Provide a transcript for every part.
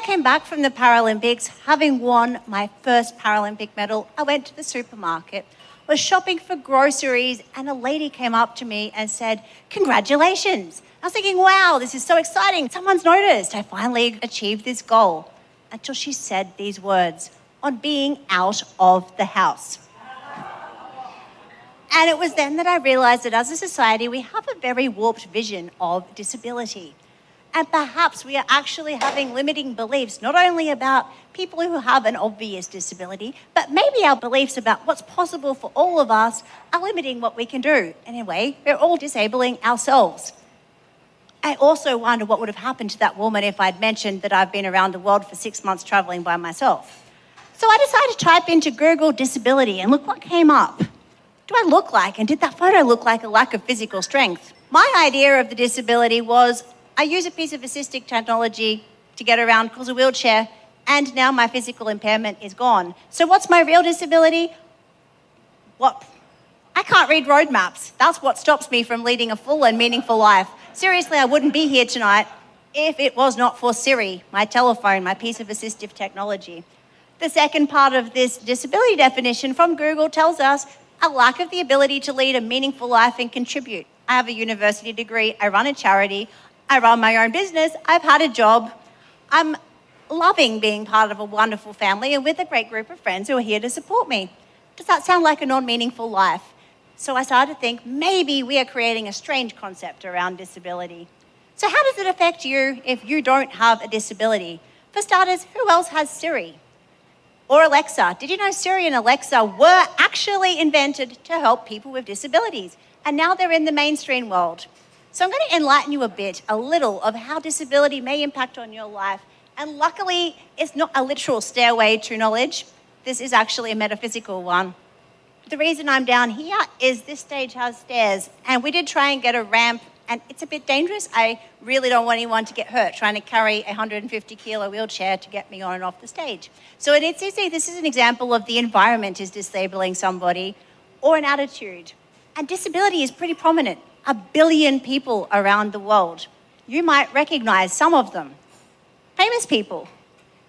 I came back from the Paralympics, having won my first Paralympic medal, I went to the supermarket, was shopping for groceries, and a lady came up to me and said, "Congratulations." I was thinking, wow, this is so exciting. Someone's noticed. I finally achieved this goal. Until she said these words, "on being out of the house." And it was then that I realised that as a society, we have a very warped vision of disability. And perhaps we are actually having limiting beliefs, not only about people who have an obvious disability, but maybe our beliefs about what's possible for all of us are limiting what we can do. In a way, we're all disabling ourselves. I also wonder what would have happened to that woman if I'd mentioned that I've been around the world for 6 months travelling by myself. So I decided to type into Google disability, and look what came up. Do I look like, and did that photo look like a lack of physical strength? My idea of the disability was I use a piece of assistive technology to get around, cause a wheelchair, and now my physical impairment is gone. So what's my real disability? What? I can't read road maps. That's what stops me from leading a full and meaningful life. Seriously, I wouldn't be here tonight if it was not for Siri, my telephone, my piece of assistive technology. The second part of this disability definition from Google tells us a lack of the ability to lead a meaningful life and contribute. I have a university degree, I run a charity, I run my own business, I've had a job. I'm loving being part of a wonderful family and with a great group of friends who are here to support me. Does that sound like a non-meaningful life? So I started to think maybe we are creating a strange concept around disability. So how does it affect you if you don't have a disability? For starters, who else has Siri? Or Alexa? Did you know Siri and Alexa were actually invented to help people with disabilities? And now they're in the mainstream world. So I'm going to enlighten you a little of how disability may impact on your life. And luckily, it's not a literal stairway to knowledge. This is actually a metaphysical one. The reason I'm down here is this stage has stairs, and we did try and get a ramp, and it's a bit dangerous. I really don't want anyone to get hurt trying to carry a 150-kilo wheelchair to get me on and off the stage. So it's easy. This is an example of the environment is disabling somebody or an attitude. And disability is pretty prominent. 1 billion people around the world. You might recognise some of them. Famous people.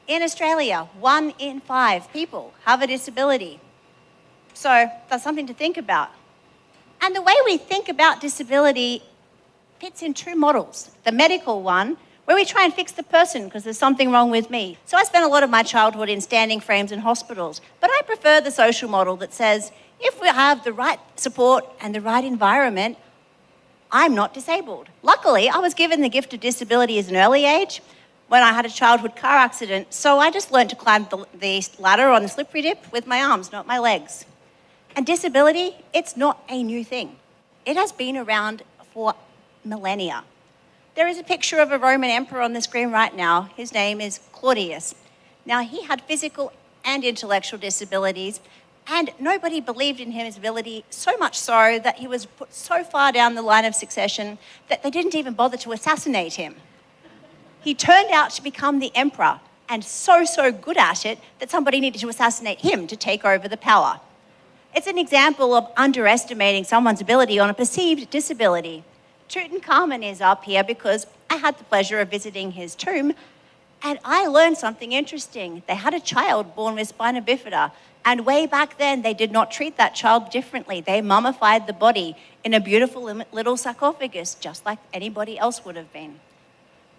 In Australia, 1 in 5 people have a disability. So that's something to think about. And the way we think about disability fits in 2 models. The medical one, where we try and fix the person because there's something wrong with me. So I spent a lot of my childhood in standing frames in hospitals, but I prefer the social model that says, if we have the right support and the right environment, I'm not disabled. Luckily, I was given the gift of disability at an early age when I had a childhood car accident, so I just learned to climb the ladder on the slippery dip with my arms, not my legs. And disability, it's not a new thing. It has been around for millennia. There is a picture of a Roman emperor on the screen right now. His name is Claudius. Now, he had physical and intellectual disabilities, and nobody believed in his ability, so much so that he was put so far down the line of succession that they didn't even bother to assassinate him. He turned out to become the emperor, and so good at it that somebody needed to assassinate him to take over the power. It's an example of underestimating someone's ability on a perceived disability. Tutankhamun is up here because I had the pleasure of visiting his tomb, and I learned something interesting. They had a child born with spina bifida, and way back then, they did not treat that child differently. They mummified the body in a beautiful little sarcophagus, just like anybody else would have been.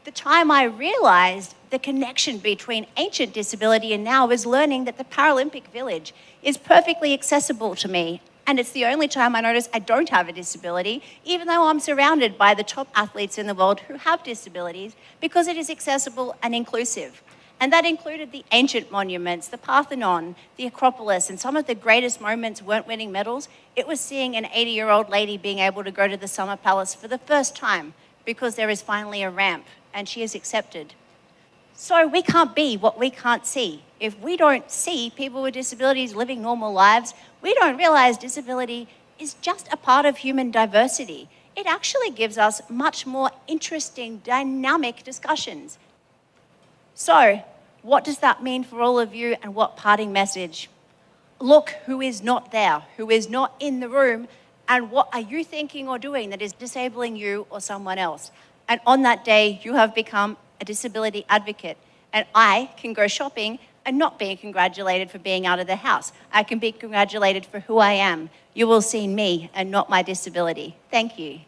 The time I realized the connection between ancient disability and now is learning that the Paralympic village is perfectly accessible to me. And it's the only time I notice I don't have a disability, even though I'm surrounded by the top athletes in the world who have disabilities, because it is accessible and inclusive. And that included the ancient monuments, the Parthenon, the Acropolis, and some of the greatest moments weren't winning medals. It was seeing an 80-year-old lady being able to go to the Summer Palace for the first time because there is finally a ramp and she is accepted. So we can't be what we can't see. If we don't see people with disabilities living normal lives, we don't realize disability is just a part of human diversity. It actually gives us much more interesting, dynamic discussions. So, what does that mean for all of you, and what parting message? Look who is not there, who is not in the room, and what are you thinking or doing that is disabling you or someone else? And on that day, you have become a disability advocate. And I can go shopping and not be congratulated for being out of the house. I can be congratulated for who I am. You will see me and not my disability. Thank you.